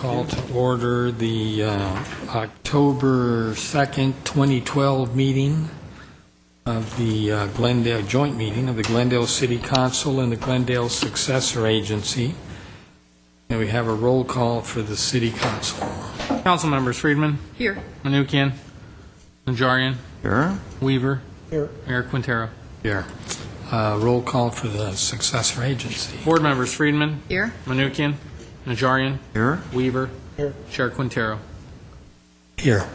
Call to order the October 2nd, 2012 meeting of the Glendale, joint meeting of the Glendale City Council and the Glendale Successor Agency. And we have a roll call for the City Council. Council members: Friedman. Here. Manukian. Najarian. Here. Weaver. Here. Mayor Quintero. Here. Roll call for the Successor Agency. Board members: Friedman. Here. Manukian. Najarian. Here. Weaver. Here. Chair Quintero. Here.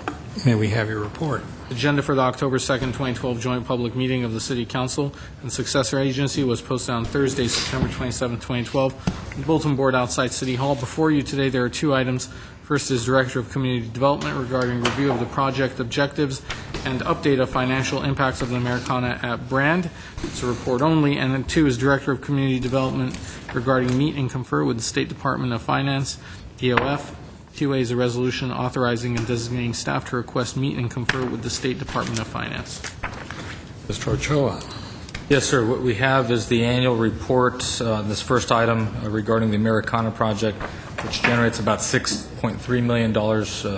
May we have your report? Agenda for the October 2nd, 2012 joint public meeting of the City Council and Successor Agency was posted on Thursday, September 27, 2012, on the bulletin board outside City Hall. Before you today, there are two items. First is Director of Community Development regarding review of the project objectives and update of financial impacts of the Americana at Brand. It's a report only. And then two is Director of Community Development regarding meet and confer with the State Department of Finance, DOF. 2A is a resolution authorizing and designating staff to request meet and confer with the State Department of Finance. Mr. Ochoa. Yes, sir. What we have is the annual report, this first item regarding the Americana project, which generates about $6.3 million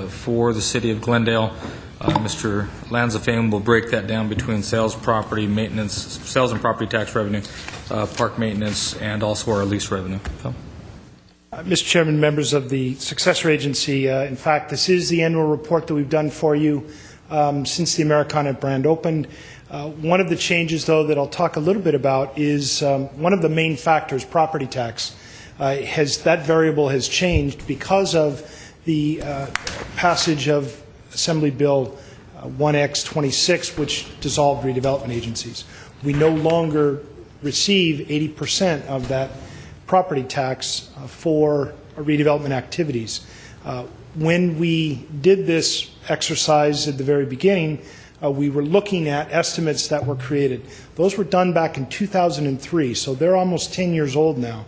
for the city of Glendale. Mr. Lanzafame will break that down between sales, property maintenance, sales and property tax revenue, park maintenance, and also our lease revenue. So. Mr. Chairman, members of the Successor Agency, in fact, this is the annual report that we've done for you since the Americana brand opened. One of the changes, though, that I'll talk a little bit about is one of the main factors, property tax. That variable has changed because of the passage of Assembly Bill 1X26, which dissolved redevelopment agencies. We no longer receive 80% of that property tax for redevelopment activities. When we did this exercise at the very beginning, we were looking at estimates that were created. Those were done back in 2003, so they're almost 10 years old now.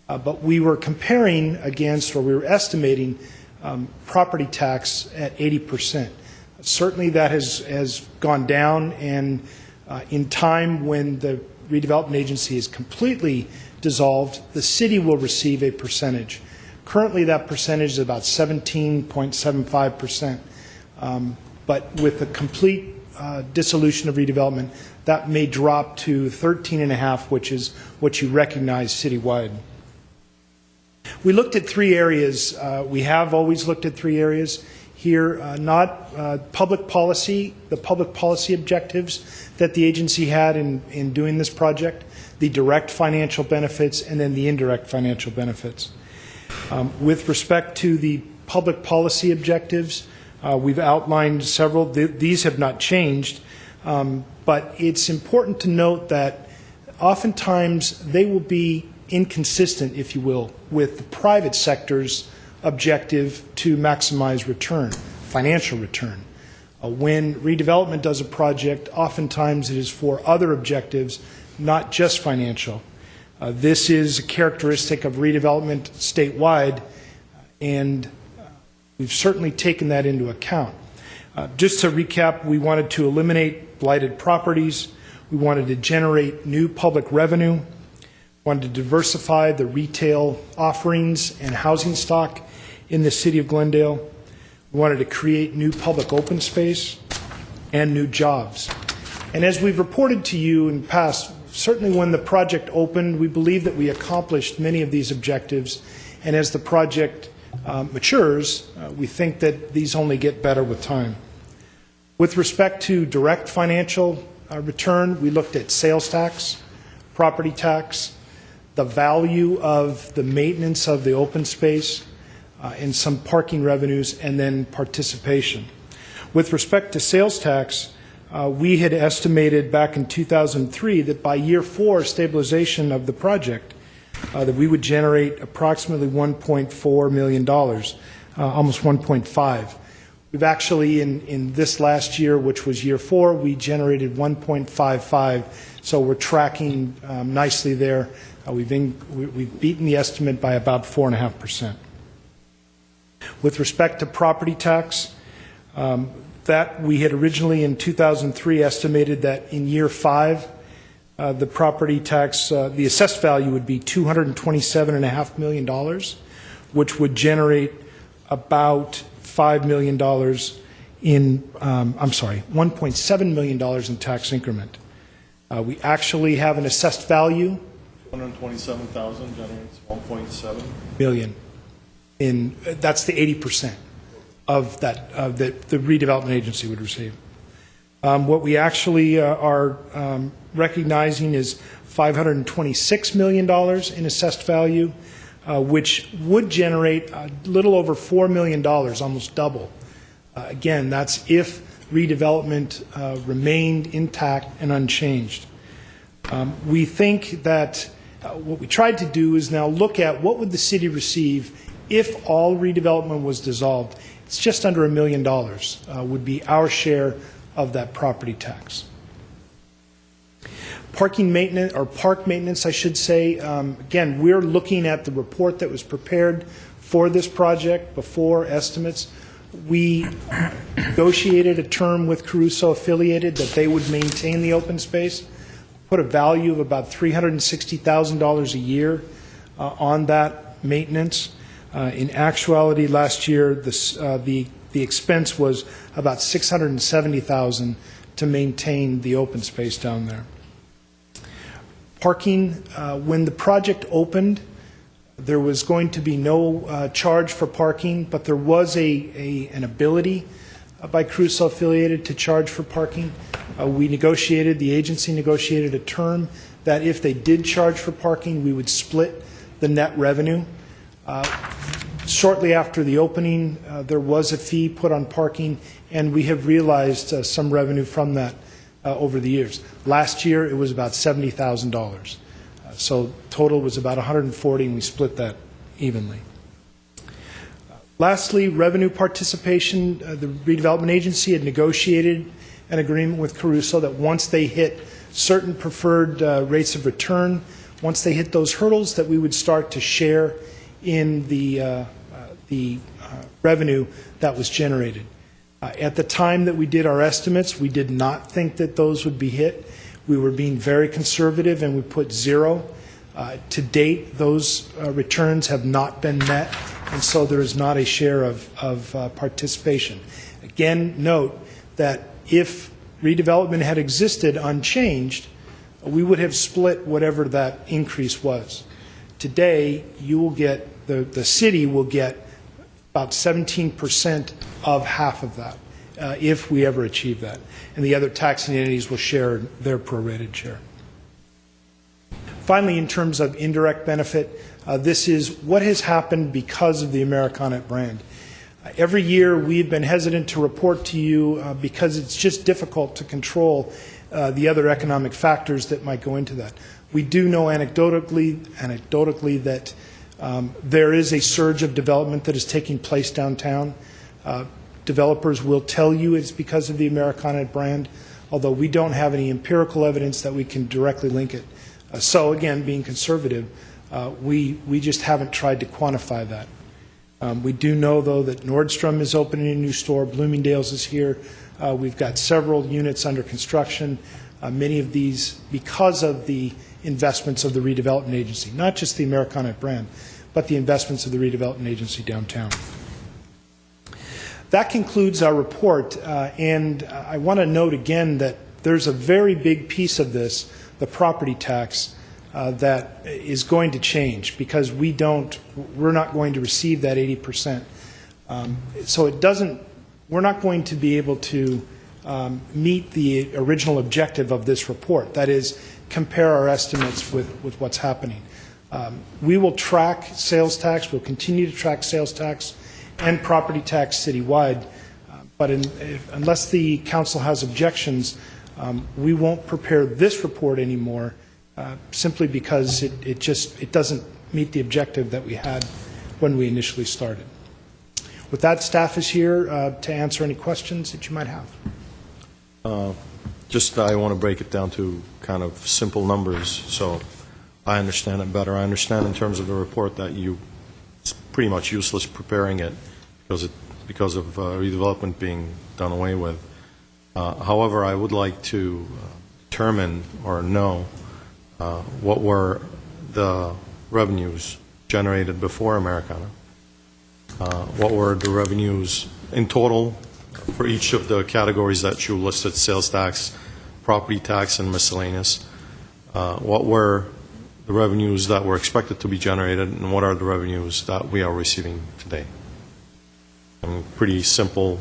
But we were comparing against, or we were estimating, property tax at 80%. Certainly that has gone down, and in time when the redevelopment agency is completely dissolved, the city will receive a percentage. Currently, that percentage is about 17.75%. But with the complete dissolution of redevelopment, that may drop to 13.5%, which is what you recognize citywide. We looked at three areas. We have always looked at three areas here, public policy, the public policy objectives that the agency had in doing this project, the direct financial benefits, and then the indirect financial benefits. With respect to the public policy objectives, we've outlined several. These have not changed, but it's important to note that oftentimes they will be inconsistent, if you will, with the private sector's objective to maximize return, financial return. When redevelopment does a project, oftentimes it is for other objectives, not just financial. This is a characteristic of redevelopment statewide, and we've certainly taken that into account. Just to recap, we wanted to eliminate blighted properties. We wanted to generate new public revenue. Wanted to diversify the retail offerings and housing stock in the city of Glendale. We wanted to create new public open space and new jobs. And as we've reported to you in the past, certainly when the project opened, we believe that we accomplished many of these objectives. And as the project matures, we think that these only get better with time. With respect to direct financial return, we looked at sales tax, property tax, the value of the maintenance of the open space, and some parking revenues, and then participation. With respect to sales tax, we had estimated back in 2003 that by year 4 stabilization of the project, that we would generate approximately $1.4 million, almost 1.5. We've actually, in this last year, which was year 4, we generated 1.55, so we're tracking nicely there. We've beaten the estimate by about 4.5%. With respect to property tax, that we had originally in 2003 estimated that in year 5, the property tax, the assessed value would be $227.5 million, which would generate about $5 million $1.7 million in tax increment. We actually have an assessed value, 127,000 generates 1.7. million. That's the 80% of that that the redevelopment agency would receive. What we actually are recognizing is $526 million in assessed value, which would generate a little over $4 million, almost double. Again, that's if redevelopment remained intact and unchanged. We think that what we tried to do is now look at what would the city receive if all redevelopment was dissolved. It's just under $1 million would be our share of that property tax. Parking maintenance, or park maintenance, I should say. Again, we're looking at the report that was prepared for this project before estimates. We negotiated a term with Caruso Affiliated that they would maintain the open space, put a value of about $360,000 a year on that maintenance. In actuality, last year, the expense was about $670,000 to maintain the open space down there. Parking, when the project opened, there was going to be no charge for parking, but there was an ability by Caruso Affiliated to charge for parking. The agency negotiated a term that if they did charge for parking, we would split the net revenue. Shortly after the opening, there was a fee put on parking, and we have realized some revenue from that over the years. Last year, it was about $70,000. So total was about $140,000, and we split that evenly. Lastly, revenue participation. The redevelopment agency had negotiated an agreement with Caruso that once they hit certain preferred rates of return, once they hit those hurdles, that we would start to share in the revenue that was generated. At the time that we did our estimates, we did not think that those would be hit. We were being very conservative, and we put 0. To date, those returns have not been met, and so there is not a share of participation. Again, note that if redevelopment had existed unchanged, we would have split whatever that increase was. Today, you will get, the city will get about 17% of half of that, if we ever achieve that. And the other taxing entities will share their prorated share. Finally, in terms of indirect benefit, this is what has happened because of the Americana brand. Every year, we've been hesitant to report to you because it's just difficult to control the other economic factors that might go into that. We do know anecdotally that there is a surge of development that is taking place downtown. Developers will tell you it's because of the Americana brand, although we don't have any empirical evidence that we can directly link it. So again, being conservative, we just haven't tried to quantify that. We do know, though, that Nordstrom is opening a new store, Bloomingdale's is here. We've got several units under construction, many of these because of the investments of the redevelopment agency, not just the Americana brand, but the investments of the redevelopment agency downtown. That concludes our report, and I want to note again that there's a very big piece of this, the property tax, that is going to change because we're not going to receive that 80%. So we're not going to be able to meet the original objective of this report, that is, compare our estimates with what's happening. We will track sales tax, we'll continue to track sales tax and property tax citywide, but unless the council has objections, we won't prepare this report anymore simply because it doesn't meet the objective that we had when we initially started. With that, staff is here to answer any questions that you might have. I want to break it down to kind of simple numbers so I understand it better. I understand in terms of the report that it's pretty much useless preparing it because of redevelopment being done away with. However, I would like to determine or know what were the revenues generated before Americana, what were the revenues in total for each of the categories that you listed, sales tax, property tax, and miscellaneous. What were the revenues that were expected to be generated, and what are the revenues that we are receiving today? Pretty simple,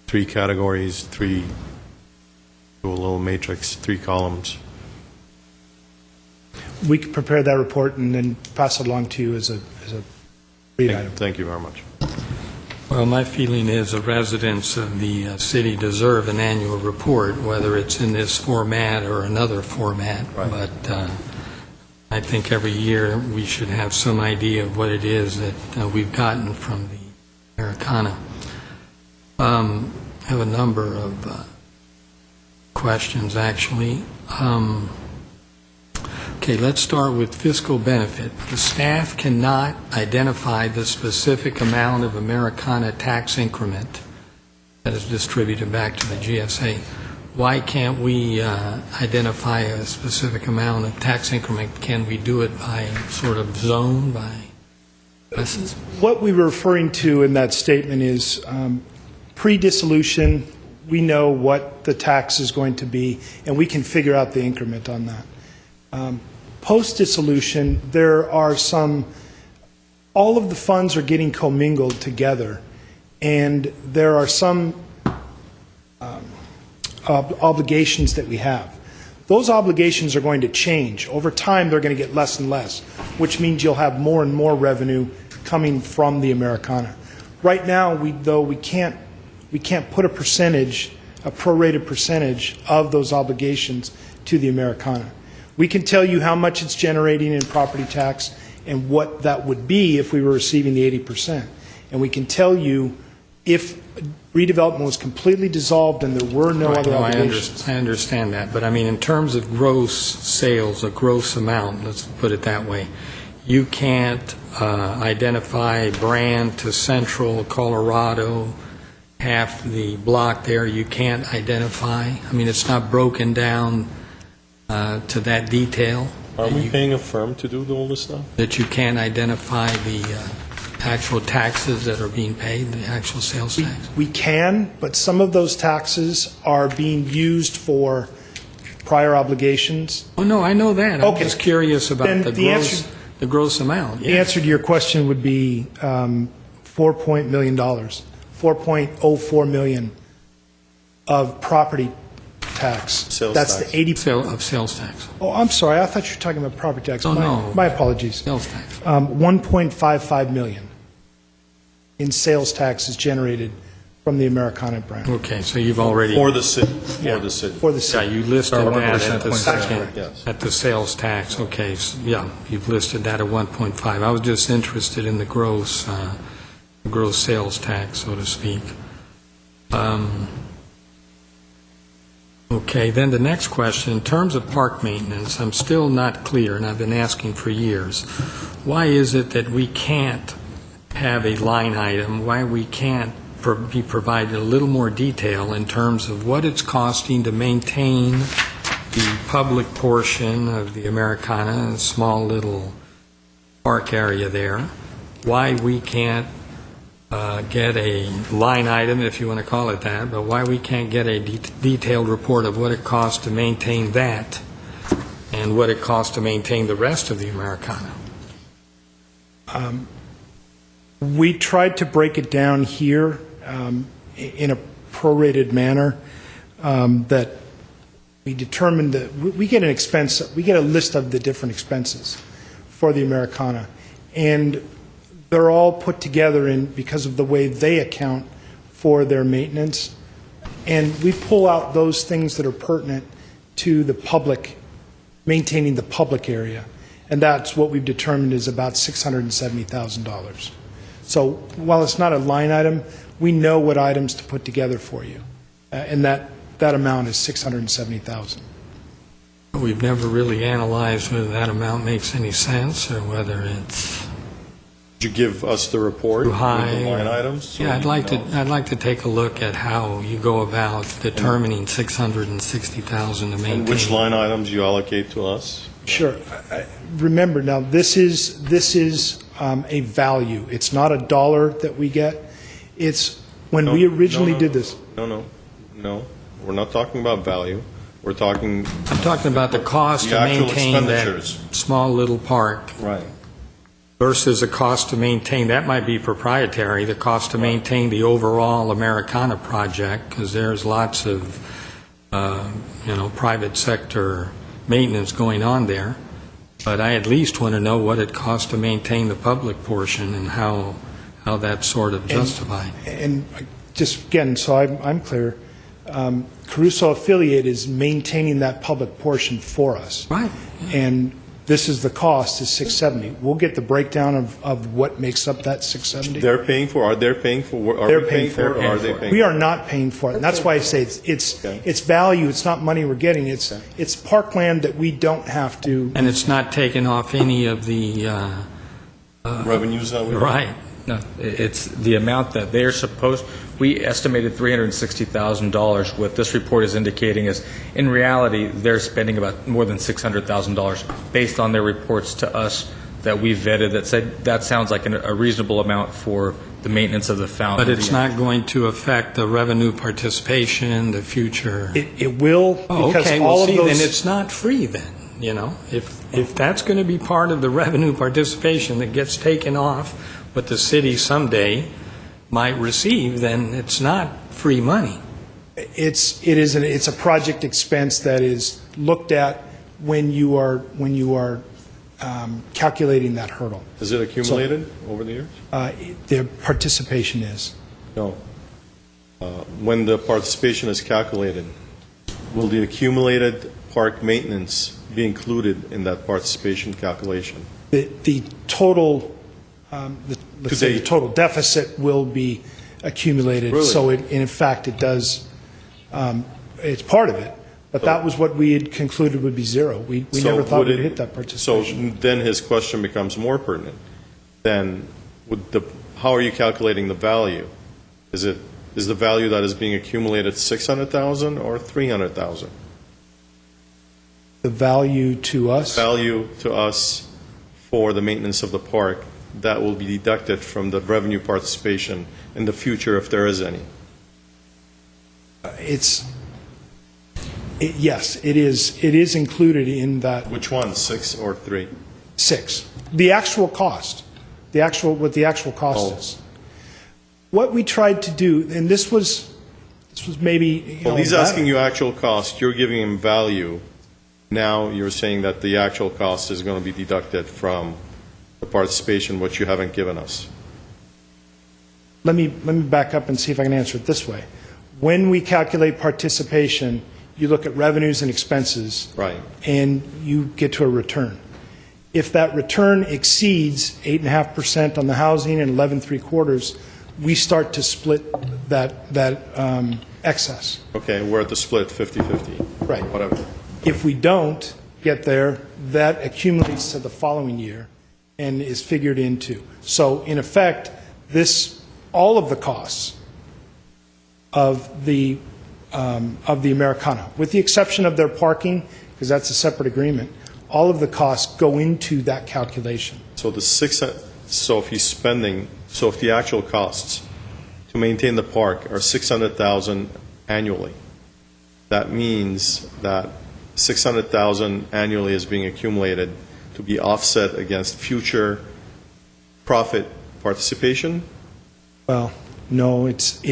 3 categories, do a little matrix, 3 columns. We could prepare that report and then pass it along to you as a read item. Thank you very much. Well, my feeling is the residents of the city deserve an annual report, whether it's in this format or another format. Right. But I think every year we should have some idea of what it is that we've gotten from the Americana. I have a number of questions, actually. Okay, let's start with fiscal benefit. The staff cannot identify the specific amount of Americana tax increment that is distributed back to the GSA. Why can't we identify a specific amount of tax increment? Can we do it by sort of zone, by lessons? What we were referring to in that statement is pre-dissolution, we know what the tax is going to be, and we can figure out the increment on that. Post-dissolution, there are all of the funds are getting commingled together, and there are some obligations that we have. Those obligations are going to change. Over time, they're going to get less and less, which means you'll have more and more revenue coming from the Americana. Right now, we can't put a percentage, a prorated percentage of those obligations to the Americana. We can tell you how much it's generating in property tax and what that would be if we were receiving the 80%. And we can tell you if redevelopment was completely dissolved and there were no other obligations. I understand that, but I mean in terms of gross sales, a gross amount, let's put it that way, you can't identify Brand to Central, Colorado, half the block there, you can't identify. I mean, it's not broken down to that detail. Are we paying a firm to do all this stuff? That you can't identify the actual taxes that are being paid, the actual sales tax? We can, but some of those taxes are being used for prior obligations. Oh, no, I know that. I'm Okay. just curious about Then the gross amount. The answer to your question would be $4 million, $4.04 million of property tax. Sales That's tax. the 80. Of sales tax. Oh, I'm sorry. I thought you were talking about property tax. Oh, no. My apologies. Sales tax. 1.55 million in sales tax is generated from the Americana brand Okay, so you've already... For the city. Yeah. For the city. for the Yeah, city. you listed Or that 1% at the point second, yes. at the sales tax, okay, yeah, you've listed that at 1.5. I was just interested in the gross sales tax, so to speak. Okay, then the next question, in terms of park maintenance, I'm still not clear, and I've been asking for years, why is it that we can't have a line item, why we can't be provided a little more detail in terms of what it's costing to maintain the public portion of the Americana, a small little park area there, why we can't get a line item, if you want to call it that, but why we can't get a detailed report of what it costs to maintain that and what it costs to maintain the rest of the Americana. We tried to break it down here in a prorated manner that we determined that we get a list of the different expenses for the Americana, and they're all put together because of the way they account for their maintenance, and we pull out those things that are pertinent to the public, maintaining the public area, and that's what we've determined is about $670,000. So while it's not a line item, we know what items to put together for you, and that amount is $670,000. We've never really analyzed whether that amount makes any sense or whether it's Could you give us the report too with high. the line items? so Yeah, we know? I'd like to take a look at how you go about determining $660,000 to maintain. And which line items you allocate to us? Sure. Remember, now, this is a value. It's not a dollar that we get. It's, when we originally did this. No, we're not talking about value. We're talking, I'm talking about the cost The to actual maintain that expenditures. small little park right, versus the cost to maintain, that might be proprietary, the cost to maintain the overall Americana project, because there's lots of, private sector maintenance going on there. But I at least want to know what it costs to maintain the public portion and how that's sort of justified. And just, again, so I'm clear, Caruso Affiliate is maintaining that public portion for us. Right. And this is the cost, is $670. We'll get the breakdown of what makes up that $670. they're paying for, are they paying for, are They're we paying paying for it, or are they paying? We are not paying for it, and that's why I say Okay. it's value, it's not money we're getting, it's parkland that we don't have to. And it's not taken off any of the, Revenues that we. right. No, it's the amount that they're supposed, we estimated $360,000. What this report is indicating is, in reality, they're spending about more than $600,000 based on their reports to us that we vetted that said that sounds like a reasonable amount for the maintenance of the fountain. But it's not going to affect the revenue participation, the future. It will, Oh, because okay, all well, of see, then those, it's not free then, If that's going to be part of the revenue participation that gets taken off what the city someday might receive, then it's not free money. it's a project expense that is looked at when you are calculating that hurdle. Is it accumulated over the years? Their participation is. No. When the participation is calculated, will the accumulated park maintenance be included in that participation calculation? The total, let's say Today- the total deficit will be accumulated. Really? So in fact, it does, it's part of it, but that was what we had concluded would be zero. We So never thought would we'd it- hit that participation. So then his question becomes more pertinent. Then, how are you calculating the value? Is the value that is being accumulated 600,000 or 300,000? The value to us, Value to us for the maintenance of the park that will be deducted from the revenue participation in the future, if there is any. yes, it is included in that Which one, 6 or 3? 6. The actual cost, what the actual cost Oh. is. What we tried to do, and this was maybe, Well, he's asking you actual cost, you're giving him value. Now you're saying that the actual cost is going to be deducted from the participation, which you haven't given us. Let me back up and see if I can answer it this way. When we calculate participation, you look at revenues and expenses. Right. And you get to a return. If that return exceeds 8.5% on the housing and 11.75%, we start to split that excess. Okay, we're at the split, 50/50. Right. Whatever. If we don't get there, that accumulates to the following year and is figured into. So in effect, all of the costs of the Americana, with the exception of their parking, because that's a separate agreement, all of the costs go into that calculation. So if the actual costs to maintain the park are 600,000 annually, that means that 600,000 annually is being accumulated to be offset against future profit participation? Well, no, it's a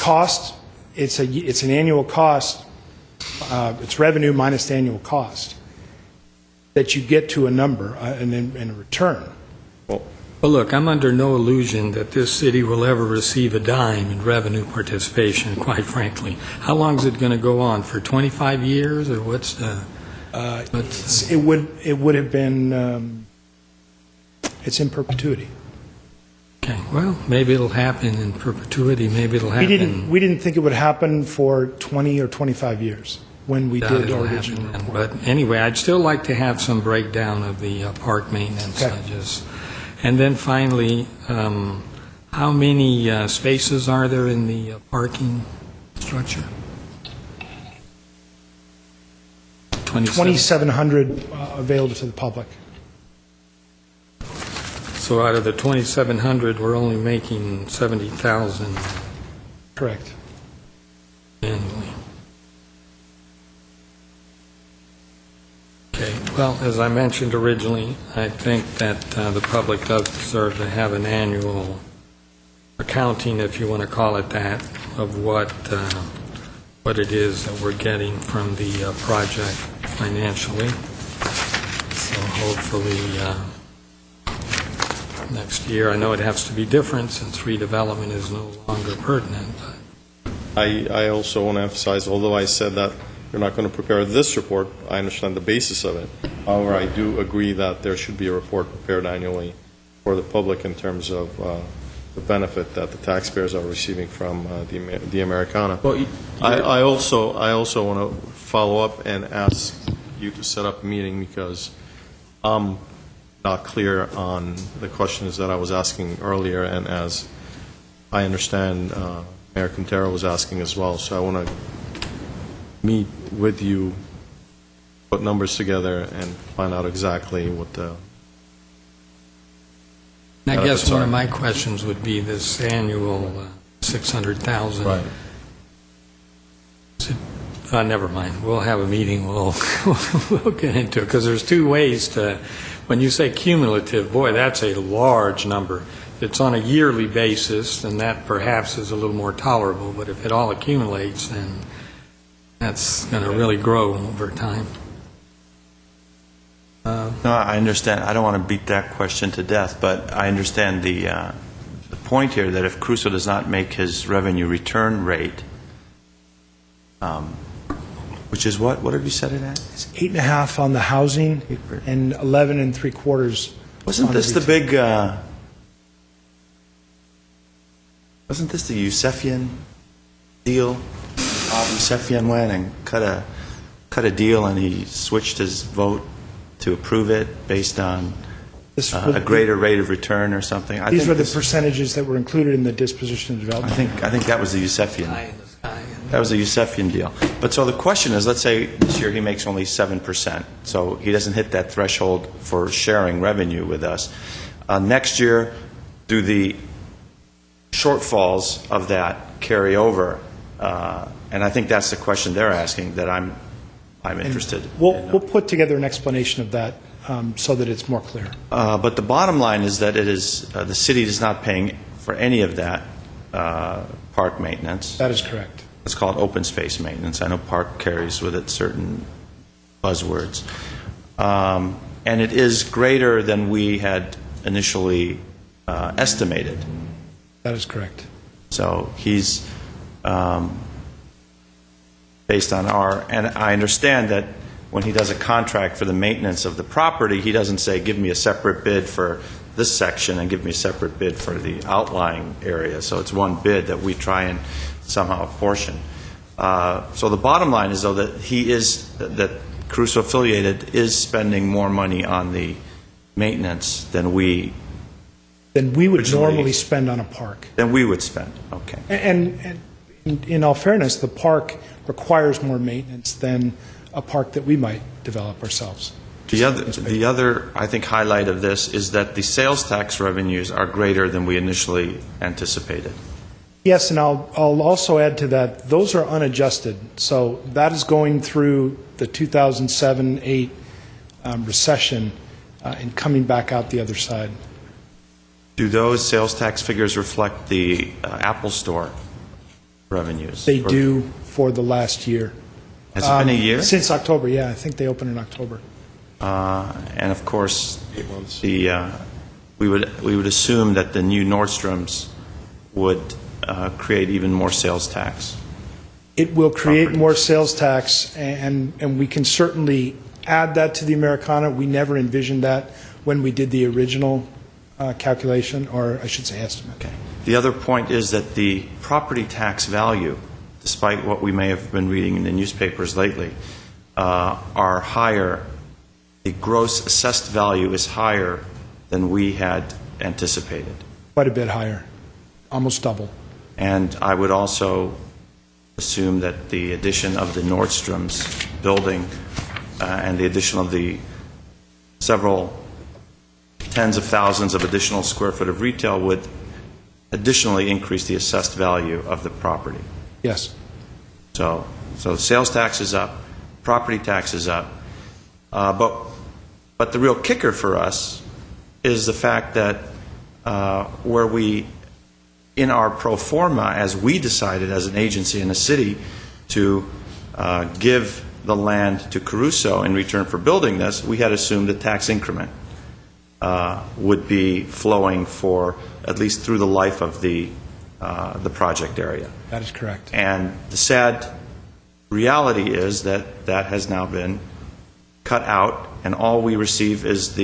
cost, it's an annual cost, it's revenue minus the annual cost, that you get to a number and a return. Well, look, I'm under no illusion that this city will ever receive a dime in revenue participation, quite frankly. How long is it going to go on? For 25 years, or what's the... It would have been, it's in perpetuity. Okay, well, maybe it'll happen in perpetuity, maybe it'll happen... We didn't think it would happen for 20 or 25 years when we doubt did it'll our happen original then. report. But anyway, I'd still like to have some breakdown of the park maintenance. Okay. And then finally, how many spaces are there in the parking structure? 2,700 available to the public. So out of the 2,700, we're only making 70,000 Correct. annually. Okay, well, as I mentioned originally, I think that the public does deserve to have an annual accounting, if you want to call it that, of what it is that we're getting from the project financially. So hopefully, next year, I know it has to be different since redevelopment is no longer pertinent, but I also want to emphasize, although I said that you're not going to prepare this report, I understand the basis of it. However, I do agree that there should be a report prepared annually for the public in terms of the benefit that the taxpayers are receiving from the Americana. Well, I also want to follow up and ask you to set up a meeting because I'm not clear on the questions that I was asking earlier, and as I understand, Mayor Quintero was asking as well. So I want to meet with you, put numbers together, and find out exactly what the I guess benefits one are. of my questions would be this annual 600,000. Right. Never mind. We'll have a meeting. We'll get into it because there's two ways to. When you say cumulative, boy, that's a large number. If it's on a yearly basis, then that perhaps is a little more tolerable. But if it all accumulates, then that's going to really grow over time. No, I understand. I don't want to beat that question to death, but I understand the point here that if Crusoe does not make his revenue return rate, which is what? What have you set it at? It's 8.5 on the housing and 11 3/4. Wasn't this the big? Wasn't this the Yousefian deal? Bob Yousefian went and cut a deal, and he switched his vote to approve it based on a greater rate of return or something. These were the percentages that were included in the disposition of development. I think that was the Yousefian. Eye in the sky. That was a Yousefian deal. But so the question is, let's say this year he makes only 7%, so he doesn't hit that threshold for sharing revenue with us. Next year, do the shortfalls of that carry over? And I think that's the question they're asking that I'm interested in. We'll put together an explanation of that so that it's more clear. But the bottom line is that it is the city is not paying for any of that park maintenance. That is correct. It's called open space maintenance. I know park carries with it certain buzzwords. And it is greater than we had initially estimated. That is correct. So he's, based on and I understand that when he does a contract for the maintenance of the property, he doesn't say, give me a separate bid for this section and give me a separate bid for the outlying area. So it's one bid that we try and somehow apportion. So the bottom line is, though, that Crusoe Affiliated is spending more money on the maintenance than we would originally normally spend on a park. would spend. Okay. And in all fairness, the park requires more maintenance than a park that we might develop ourselves. The other, I think, highlight of this is that the sales tax revenues are greater than we initially anticipated. Yes, and I'll also add to that, those are unadjusted. So that is going through the 2007-8 recession and coming back out the other side. Do those sales tax figures reflect the Apple Store revenues? They do for the last year. Has it been a year? Since October, yeah. I think they opened in October. And of course, 8 months. we would assume that the new Nordstroms would create even more sales tax. It will create Properties. more sales tax, and we can certainly add that to the Americana. We never envisioned that when we did the original calculation, or I should say estimate. Okay. The other point is that the property tax value, despite what we may have been reading in the newspapers lately, are higher. The gross assessed value is higher than we had anticipated. Quite a bit higher, almost double. And I would also assume that the addition of the Nordstrom's building and the addition of the several tens of thousands of additional square foot of retail would additionally increase the assessed value of the property. Yes. So sales tax is up, property tax is up, but the real kicker for us is the fact that where we, in our pro forma, as we decided as an agency in the city to give the land to Caruso in return for building this, we had assumed a tax increment would be flowing for at least through the life of the project area. That is correct. And the sad reality is that that has now been cut out, and all we receive is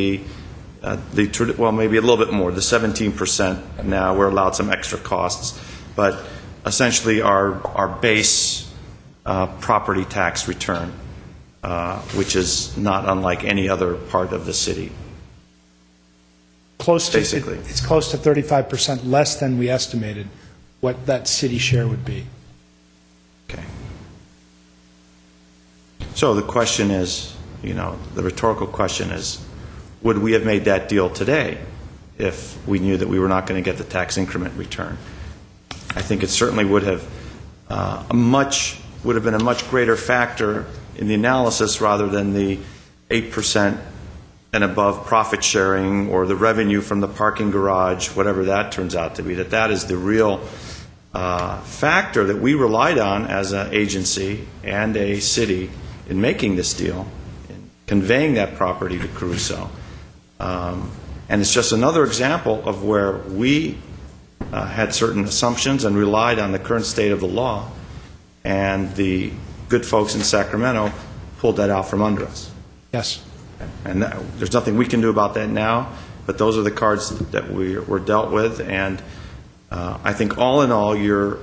well, maybe a little bit more, the 17% now. We're allowed some extra costs, but essentially our base property tax return, which is not unlike any other part of the city. Basically. It's close to 35% less than we estimated what that city share would be. Okay. So the question is, the rhetorical question is, would we have made that deal today if we knew that we were not going to get the tax increment return? I think it certainly would have been a much greater factor in the analysis rather than the 8% and above profit sharing or the revenue from the parking garage, whatever that turns out to be. That is the real factor that we relied on as an agency and a city in making this deal, in conveying that property to Caruso. And it's just another example of where we had certain assumptions and relied on the current state of the law, and the good folks in Sacramento pulled that out from under us. Yes. And there's nothing we can do about that now, but those are the cards that were dealt with. And I think all in all, your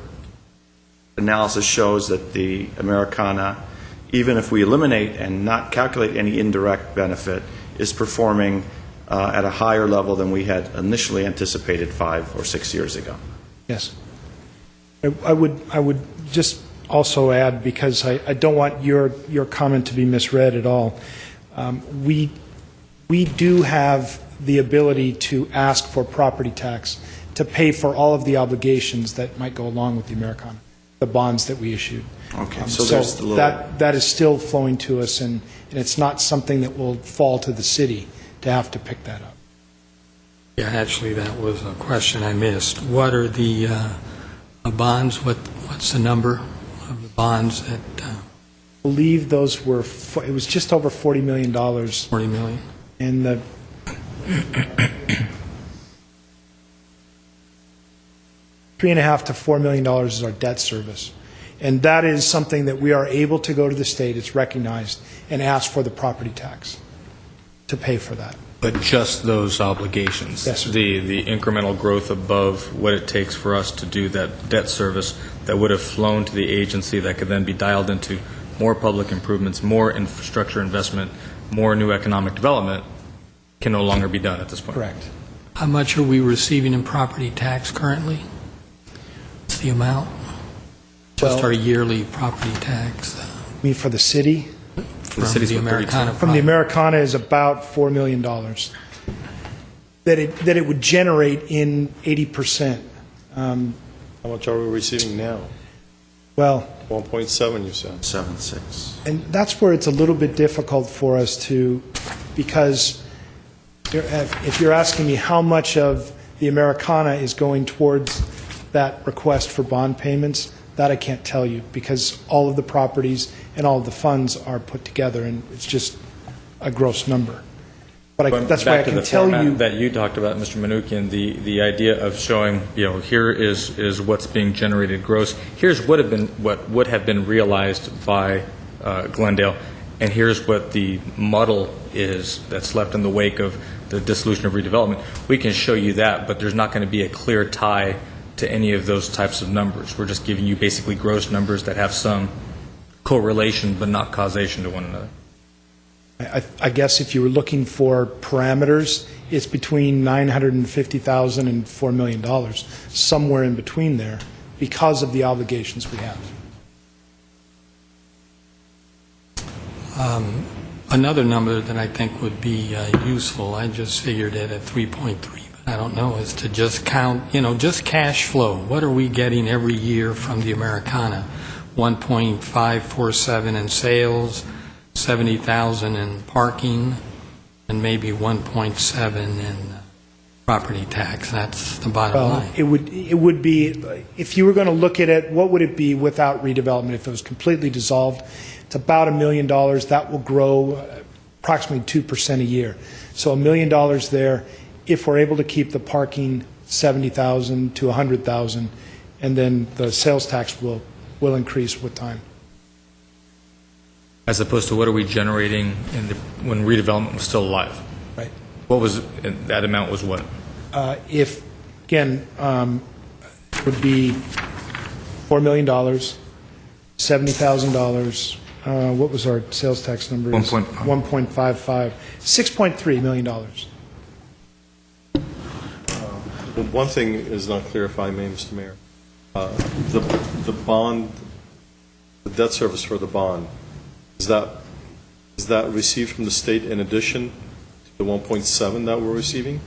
analysis shows that the Americana, even if we eliminate and not calculate any indirect benefit, is performing at a higher level than we had initially anticipated 5 or 6 years ago. Yes. I would just also add, because I don't want your comment to be misread at all, we do have the ability to ask for property tax to pay for all of the obligations that might go along with the Americana, the bonds that we issued. Okay, So there's the little... that is still flowing to us, and it's not something that will fall to the city to have to pick that up. Yeah, actually, that was a question I missed. What are the bonds? What's the number of the bonds that... I believe those were, it was just over $40 million. $40 million? And the $3.5 to $4 million is our debt service. And that is something that we are able to go to the state, it's recognized, and ask for the property tax to pay for that. But just those obligations? Yes, sir. The incremental growth above what it takes for us to do that debt service that would have flown to the agency that could then be dialed into more public improvements, more infrastructure investment, more new economic development can no longer be done at this point. Correct. How much are we receiving in property tax currently? What's the amount? Just Well- our yearly property tax I mean, for the city, from city's the what, 32? Americana from the project? Americana is about $4 million that it would generate in 80%. How much are we receiving now? Well, 1.7, you said. 7.6. and that's where it's a little bit difficult for us to, because if you're asking me how much of the Americana is going towards that request for bond payments, that I can't tell you, because all of the properties and all of the funds are put together, and it's just a gross number. But that's why I can tell you. Back to the format that you talked about, Mr. Manukian, the idea of showing, here is what's being generated gross. Here's what would have been realized by Glendale, and here's what the muddle is that's left in the wake of the dissolution of redevelopment. We can show you that, but there's not going to be a clear tie to any of those types of numbers. We're just giving you basically gross numbers that have some correlation but not causation to one another. I guess if you were looking for parameters, it's between $950,000 and $4 million, somewhere in between there, because of the obligations we have. another number that I think would be useful, I just figured it at 3.3, but I don't know, is to just count, just cash flow. What are we getting every year from the Americana? 1.547 in sales, 70,000 in parking, and maybe 1.7 in property tax. That's the bottom line. It would be, if you were going to look at it, what would it be without redevelopment if it was completely dissolved? It's about $1 million. That will grow approximately 2% a year. So $1 million there if we're able to keep the parking 70,000 to 100,000, and then the sales tax will increase with time. As opposed to what are we generating when redevelopment was still alive? Right. What was, that amount was what? If, again, it would be $4 million, $70,000. What was our sales tax number? 1.55. $6.3 million. One thing is not clear, if I may, Mr. Mayor. The bond, the debt service for the bond, is that received from the state in addition to the 1.7 that we're receiving?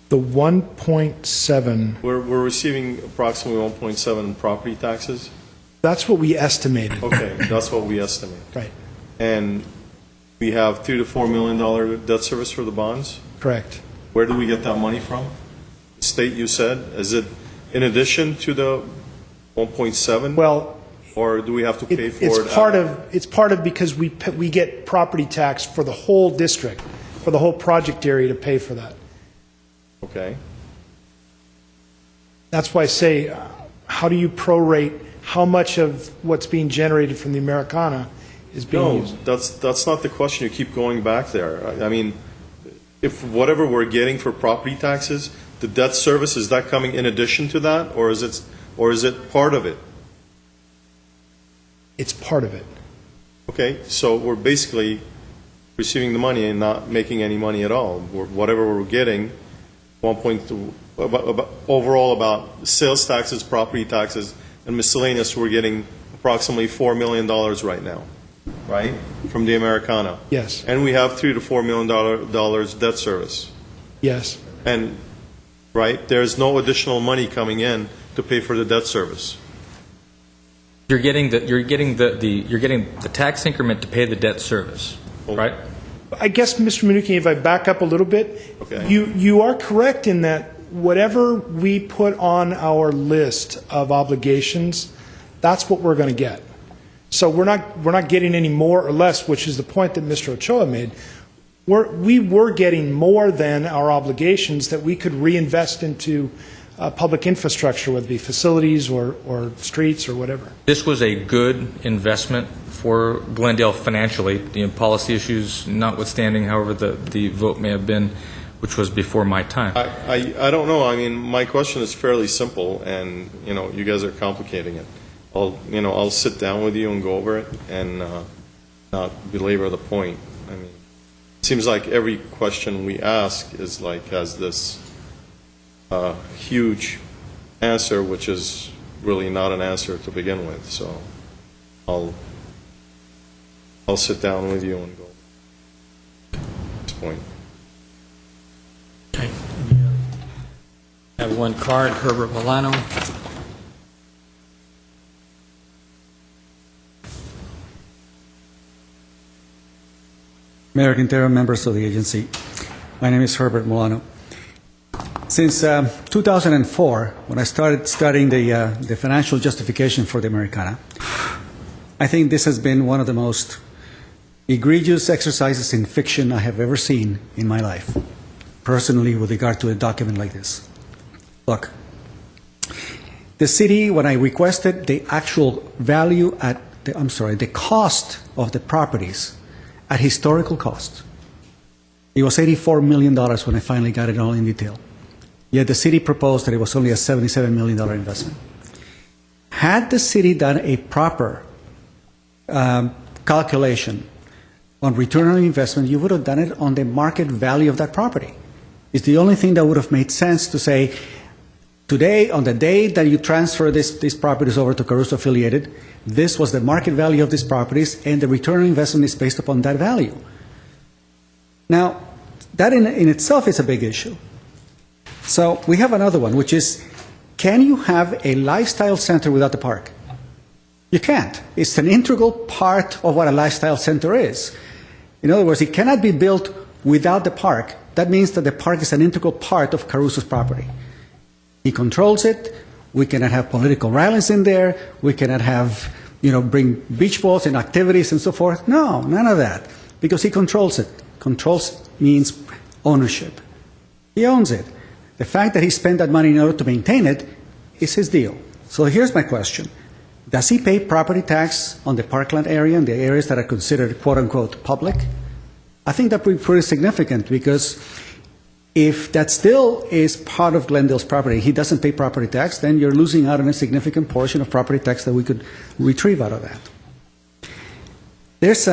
The 1.7, We're receiving approximately 1.7 in property taxes? that's what we estimated. Okay, that's what we estimate. Right, And we have $3 to $4 million debt service for the bonds? correct. Where do we get that money from? State, you said? Is it in addition to the 1.7? Well, Or do we have to pay for it? it's part of because we get property tax for the whole district, for the whole project area to pay for that. Okay. That's why I say, how do you prorate how much of what's being generated from the Americana is being No, used? that's not the question. You keep going back there. I mean, if whatever we're getting for property taxes, the debt service, is that coming in addition to that, or is it part of it? It's part of it. Okay, so we're basically receiving the money and not making any money at all. Whatever we're getting, 1.2, overall about sales taxes, property taxes, and miscellaneous, we're getting approximately $4 million right now, right, from the Americana. Yes, And we have $3 to $4 million debt service. yes. And, right, there's no additional money coming in to pay for the debt service. You're getting the tax increment to pay the debt service, right? I guess, Mr. Mnuchin, if I back up a little bit, Okay. you are correct in that whatever we put on our list of obligations, that's what we're going to get. So we're not getting any more or less, which is the point that Mr. Ochoa made. We were getting more than our obligations that we could reinvest into public infrastructure, whether it be facilities or streets or whatever. This was a good investment for Glendale financially, policy issues notwithstanding, however the vote may have been, which was before my time. I don't know. I mean, my question is fairly simple, and, you guys are complicating it. I'll sit down with you and go over it and not belabor the point. I mean, it seems like every question we ask has this huge answer, which is really not an answer to begin with. So I'll sit down with you and go at this point. Okay. I have one card, Herbert Milano. Mayor Quintero, members of the agency. My name is Herbert Milano. Since 2004, when I started studying the financial justification for the Americana, I think this has been one of the most egregious exercises in fiction I have ever seen in my life, personally, with regard to a document like this. Look, the city, when I requested the actual value the cost of the properties at historical cost, it was $84 million when I finally got it all in detail. Yet the city proposed that it was only a $77 million investment. Had the city done a proper calculation on return on investment, you would have done it on the market value of that property. It's the only thing that would have made sense to say, Today, on the day that you transfer these properties over to Caruso Affiliated, this was the market value of these properties, and the return on investment is based upon that value. Now, that in itself is a big issue. So we have another one, which is, can you have a lifestyle center without the park? You can't. It's an integral part of what a lifestyle center is. In other words, it cannot be built without the park. That means that the park is an integral part of Caruso's property. He controls it. We cannot have political rallies in there. We cannot have, bring beach balls and activities and so forth. No, none of that, because he controls it. Controls means ownership. He owns it. The fact that he spent that money in order to maintain it is his deal. So here's my question. Does he pay property tax on the parkland area and the areas that are considered quote-unquote public? I think that would be pretty significant, because if that still is part of Glendale's property, he doesn't pay property tax, then you're losing out on a significant portion of property tax that we could retrieve out of that. There's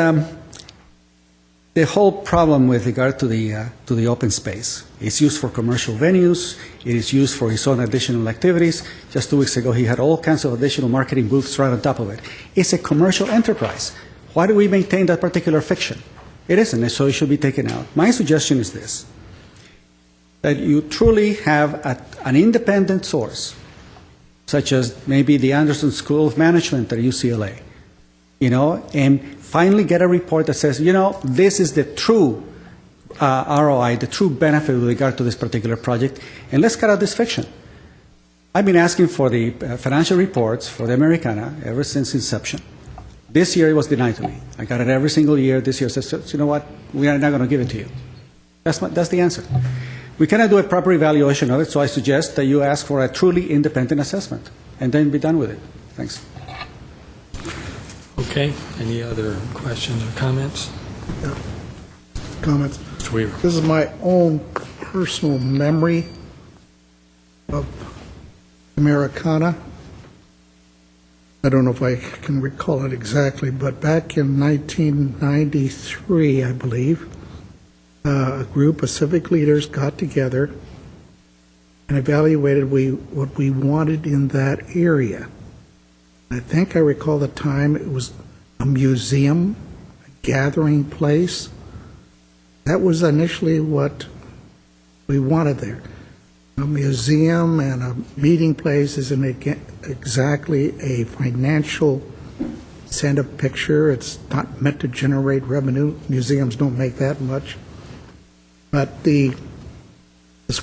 the whole problem with regard to the open space. It's used for commercial venues. It is used for his own additional activities. Just 2 weeks ago, he had all kinds of additional marketing booths right on top of it. It's a commercial enterprise. Why do we maintain that particular fiction? It isn't, and so it should be taken out. My suggestion is this, that you truly have an independent source, such as maybe the Anderson School of Management at UCLA, and finally get a report that says, this is the true ROI, the true benefit with regard to this particular project, and let's cut out this fiction. I've been asking for the financial reports for the Americana ever since inception. This year it was denied to me. I got it every single year. This year says, you know what, we are not going to give it to you. That's the answer. We cannot do a proper evaluation of it, so I suggest that you ask for a truly independent assessment, and then be done with it. Thanks. Okay, any other questions or comments? Comments. Mr. Weaver. This is my own personal memory of Americana. I don't know if I can recall it exactly, but back in 1993, I believe, a group of civic leaders got together and evaluated what we wanted in that area. I think I recall the time it was a museum, a gathering place. That was initially what we wanted there. A museum and a meeting place isn't exactly a financial incentive picture. It's not meant to generate revenue. Museums don't make that much. But this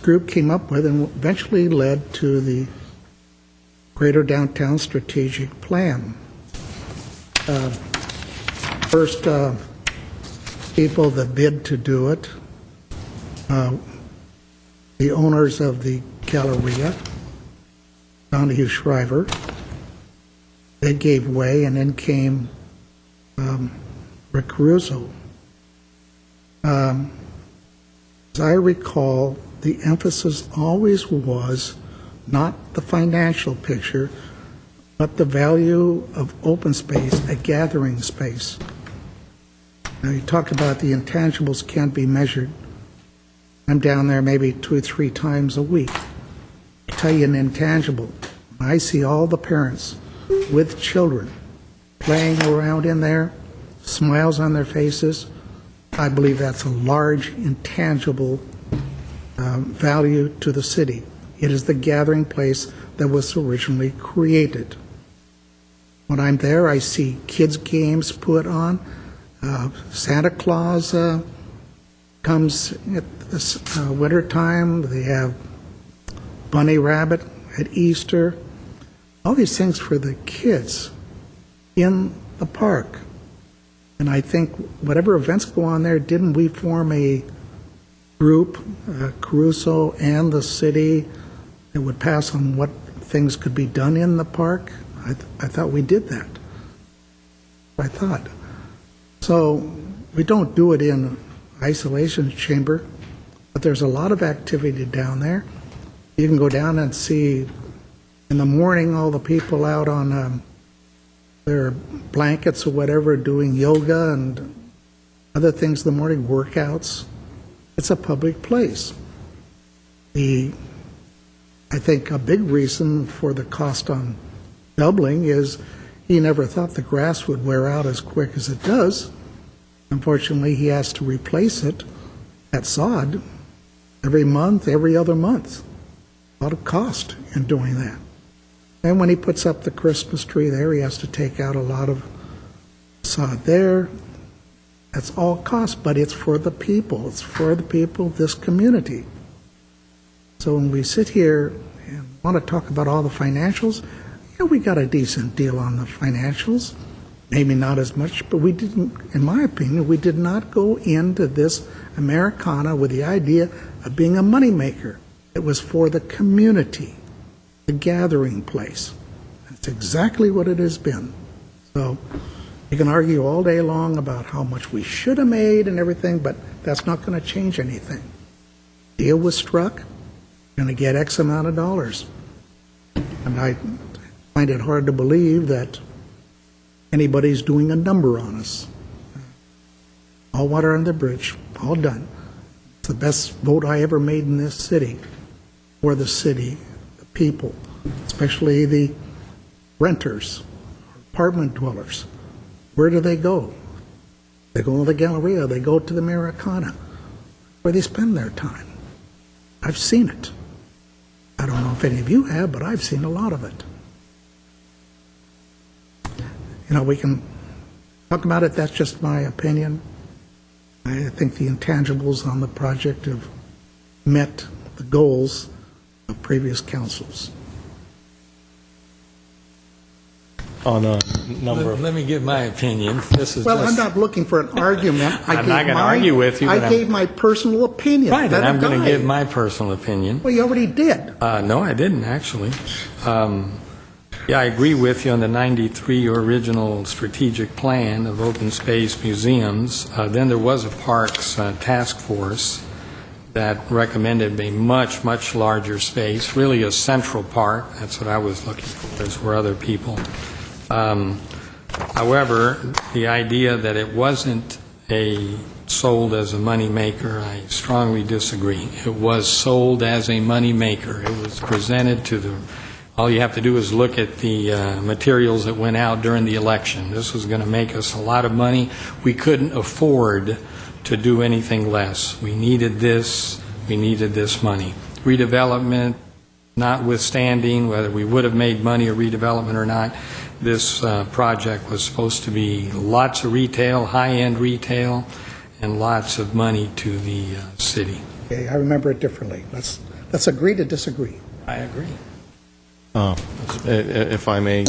group came up with and eventually led to the Greater Downtown Strategic Plan. First people that bid to do it, the owners of the Galleria, Donahue Shriver, they gave way, and then came Rick Caruso. As I recall, the emphasis always was not the financial picture, but the value of open space, a gathering space. Now, you talked about the intangibles can't be measured. I'm down there maybe 2 or 3 times a week. I'll tell you an intangible. I see all the parents with children playing around in there, smiles on their faces. I believe that's a large intangible value to the city. It is the gathering place that was originally created. When I'm there, I see kids' games put on. Santa Claus comes at this winter time. They have Bunny Rabbit at Easter. All these things for the kids in the park. And I think whatever events go on there, didn't we form a group, Caruso and the city, that would pass on what things could be done in the park? I thought we did that. I thought. So we don't do it in isolation chamber, but there's a lot of activity down there. You can go down and see in the morning all the people out on their blankets or whatever doing yoga and other things in the morning, workouts. It's a public place. The I think a big reason for the cost on doubling is he never thought the grass would wear out as quick as it does. Unfortunately, he has to replace it at sod every month, every other month. A lot of cost in doing that. And when he puts up the Christmas tree there, he has to take out a lot of sod there. That's all cost, but it's for the people. It's for the people of this community. So when we sit here and want to talk about all the financials, yeah, we got a decent deal on the financials. Maybe not as much, but we didn't, in my opinion, we did not go into this Americana with the idea of being a moneymaker. It was for the community, the gathering place. That's exactly what it has been. So you can argue all day long about how much we should have made and everything, but that's not going to change anything. Deal was struck, going to get X amount of dollars. And I find it hard to believe that anybody's doing a number on us. All water under the bridge, all done. It's the best vote I ever made in this city, for the city, the people, especially the renters, apartment dwellers. Where do they go? They go to the Galleria, they go to the Americana, where they spend their time. I've seen it. I don't know if any of you have, but I've seen a lot of it. You know, we can talk about it. That's just my opinion. I think the intangibles on the project have met the goals of previous councils. On a number of... Let me give my opinion. This is Well, just... I'm not looking for an argument. I'm not going to argue with you, but I gave my personal opinion. Right, and Let I'm it going to die. give my personal opinion. Well, you already did. No, I didn't, actually. Yeah, I agree with you on the 93 original strategic plan of open space museums. Then there was a parks task force that recommended a much, much larger space, really a central park. That's what I was looking for, as were other people. However, the idea that it wasn't sold as a moneymaker, I strongly disagree. It was sold as a moneymaker. It was presented to the... All you have to do is look at the materials that went out during the election. This was going to make us a lot of money. We couldn't afford to do anything less. We needed this. We needed this money. Redevelopment, notwithstanding whether we would have made money or redevelopment or not, this project was supposed to be lots of retail, high-end retail, and lots of money to the city. Okay, I remember it differently. Let's agree to disagree. I agree. If I may,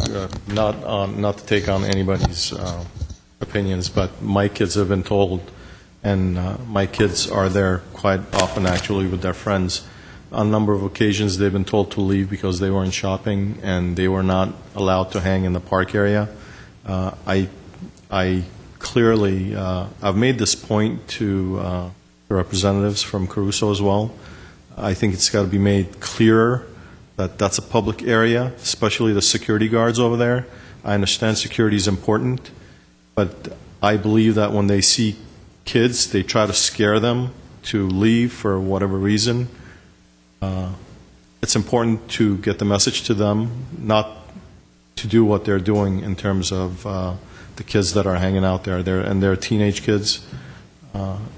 not to take on anybody's opinions, but my kids have been told, and my kids are there quite often actually with their friends. On a number of occasions they've been told to leave because they weren't shopping and they were not allowed to hang in the park area. I clearly, I've made this point to the representatives from Caruso as well. I think it's got to be made clearer that that's a public area, especially the security guards over there. I understand security is important, but I believe that when they see kids, they try to scare them to leave for whatever reason. It's important to get the message to them, not to do what they're doing in terms of the kids that are hanging out there. They're teenage kids,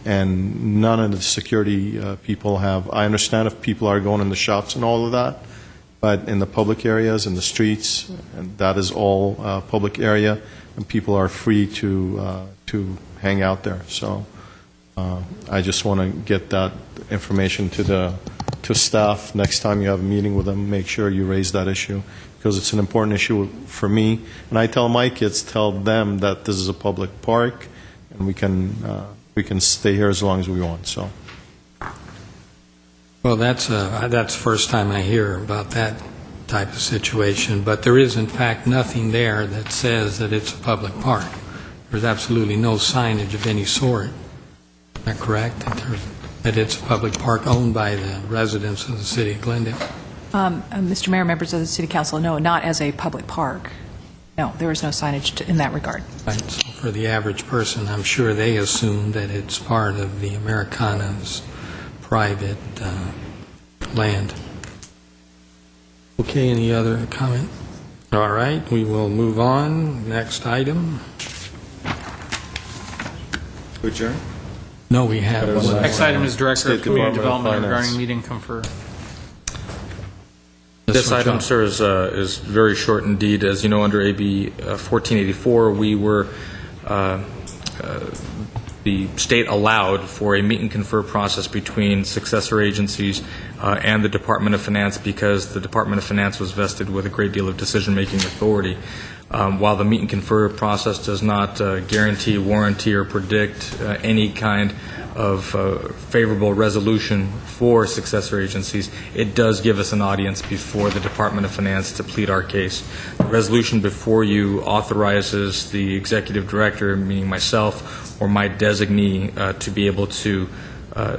and none of the security people have. I understand if people are going in the shops and all of that, but in the public areas, in the streets, and that is all public area, and people are free to hang out there. So I just want to get that information to staff. Next time you have a meeting with them, make sure you raise that issue, because it's an important issue for me. And I tell my kids, tell them that this is a public park, and we can stay here as long as we want. So. Well, that's the first time I hear about that type of situation, but there is, in fact, nothing there that says that it's a public park. There's absolutely no signage of any sort. Is that correct? That it's a public park owned by the residents of the city of Glendale? Mr. Mayor, members of the City Council, no, not as a public park. No, there is no signage in that regard. Right. So for the average person, I'm sure they assume that it's part of the Americana's private land. Okay, any other comment? All right, we will move on. Next item. Adjourn? No, we have one. Next item is Director of State Community Department of Development regarding Finance. meeting confer. This one, item, John. sir, is very short indeed. As you know, under AB 1484, we were, the state allowed for a meet and confer process between successor agencies and the Department of Finance because the Department of Finance was vested with a great deal of decision-making authority. While the meet and confer process does not guarantee, warranty, or predict any kind of favorable resolution for successor agencies, it does give us an audience before the Department of Finance to plead our case. The resolution before you authorizes the executive director, meaning myself, or my designee, to be able to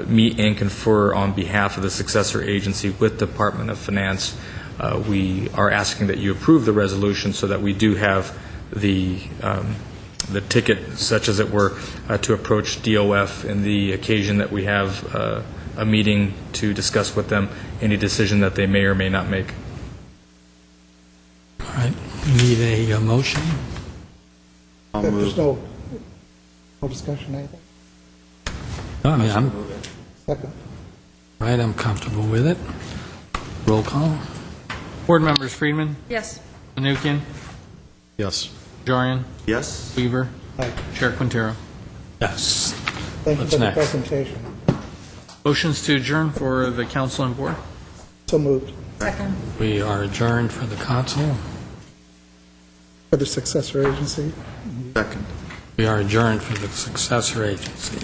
meet and confer on behalf of the successor agency with the Department of Finance. We are asking that you approve the resolution so that we do have the ticket, such as it were, to approach DOF in the occasion that we have a meeting to discuss with them any decision that they may or may not make. All right, we need a motion. There's no discussion, anything? No, I mean, Second. I'm comfortable with it. Roll call. Board members: Friedman, Yes. Menuchyan, Yes. Najarian, Yes? Weaver, Aye. Chair Quintero. Yes. Thank you What's for the next? presentation. Motions to adjourn for the council and board. So moved. Second. We are adjourned for the council. For the successor agency. Second. We are adjourned for the successor agency.